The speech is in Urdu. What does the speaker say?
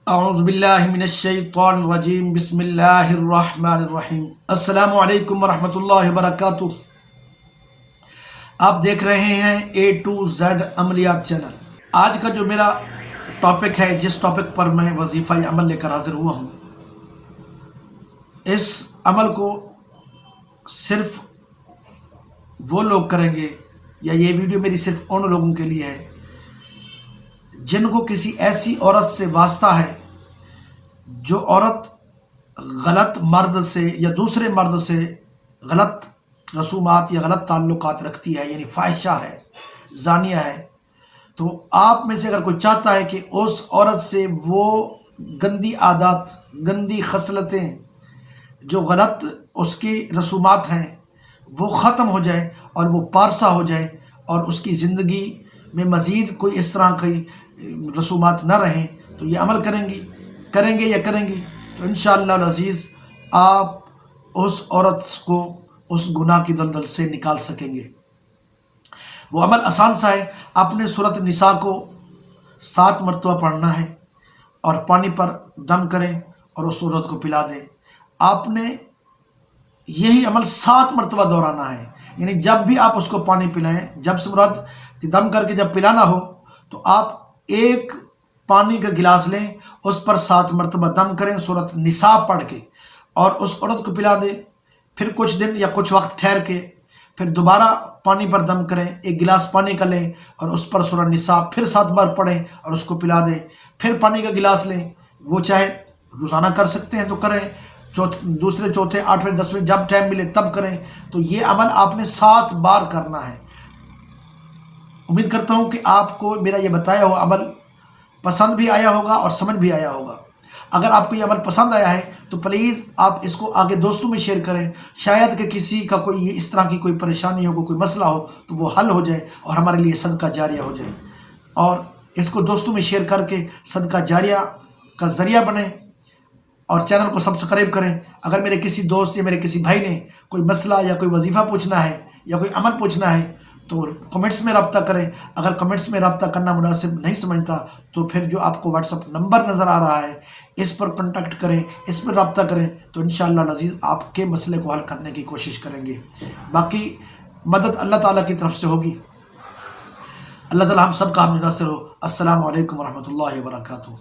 اعوذ باللہ من الشیطان الرجیم، بسم اللہ الرحمن الرحیم۔ السلام علیکم ورحمۃ اللہ وبرکاتہ۔ آپ دیکھ رہے ہیں اے ٹو زیڈ عملیات چینل۔ آج کا جو میرا ٹاپک ہے، جس ٹاپک پر میں وظیفہ عمل لے کر حاضر ہوا ہوں، اس عمل کو صرف وہ لوگ کریں گے، یا یہ ویڈیو میری صرف ان لوگوں کے لیے ہے جن کو کسی ایسی عورت سے واسطہ ہے جو عورت غلط مرد سے یا دوسرے مرد سے غلط رسومات یا غلط تعلقات رکھتی ہے، یعنی فاحشہ ہے، زانیہ ہے۔ تو آپ میں سے اگر کوئی چاہتا ہے کہ اس عورت سے وہ گندی عادات، گندی خصلتیں، جو غلط اس کی رسومات ہیں، وہ ختم ہو جائے اور وہ پارسا ہو جائے، اور اس کی زندگی میں مزید کوئی اس طرح کی رسومات نہ رہیں، تو یہ عمل کریں گی تو انشاءاللہ العزیز آپ اس عورت کو اس گناہ کی دلدل سے نکال سکیں گے۔ وہ عمل آسان سا ہے۔ آپ نے سورۃ النساء کو 7 مرتبہ پڑھنا ہے اور پانی پر دم کریں اور اس عورت کو پلا دیں۔ آپ نے یہی عمل 7 مرتبہ دہرانا ہے، یعنی جب بھی آپ اس کو پانی پلائیں، جب سے مراد دم کر کے جب پلانا ہو تو آپ ایک پانی کا گلاس لیں، اس پر 7 مرتبہ دم کریں سورۃ النساء پڑھ کے، اور اس عورت کو پلا دیں۔ پھر کچھ دن یا کچھ وقت ٹھہر کے پھر دوبارہ پانی پر دم کریں، ایک گلاس پانی کا لیں اور اس پر سورۃ النساء پھر 7 بار پڑھیں اور اس کو پلا دیں۔ پھر پانی کا گلاس لیں، وہ چاہے روزانہ کر سکتے ہیں تو کریں، دوسرے، چوتھے، 8ویں، 10ویں جب ٹائم ملے تب کریں۔ تو یہ عمل آپ نے 7 بار کرنا ہے۔ امید کرتا ہوں کہ آپ کو میرا یہ بتایا ہوا عمل پسند بھی آیا ہوگا اور سمجھ بھی آیا ہوگا۔ اگر آپ کو یہ عمل پسند آیا ہے تو پلیز آپ اس کو آگے دوستوں میں شیئر کریں، شاید کہ کسی کا کوئی اس طرح کی کوئی پریشانی ہو، کوئی مسئلہ ہو تو وہ حل ہو جائے اور ہمارے لیے صدقہ جاریہ ہو جائے۔ اور اس کو دوستوں میں شیئر کر کے صدقہ جاریہ کا ذریعہ بنیں اور چینل کو سبسکرائب کریں۔ اگر میرے کسی دوست یا میرے کسی بھائی نے کوئی مسئلہ یا کوئی وظیفہ پوچھنا ہے یا کوئی عمل پوچھنا ہے تو کمنٹس میں رابطہ کریں۔ اگر کمنٹس میں رابطہ کرنا مناسب نہیں سمجھتا تو پھر جو آپ کو واٹس ایپ نمبر نظر آ رہا ہے اس پر کنٹیکٹ کریں، اس پر رابطہ کریں، تو انشاءاللہ العزیز آپ کے مسئلے کو حل کرنے کی کوشش کریں گے۔ باقی مدد اللہ تعالیٰ کی طرف سے ہوگی۔ اللہ تعالیٰ ہم سب کا حامد ناصر ہو۔ السلام علیکم ورحمۃ اللہ وبرکاتہ۔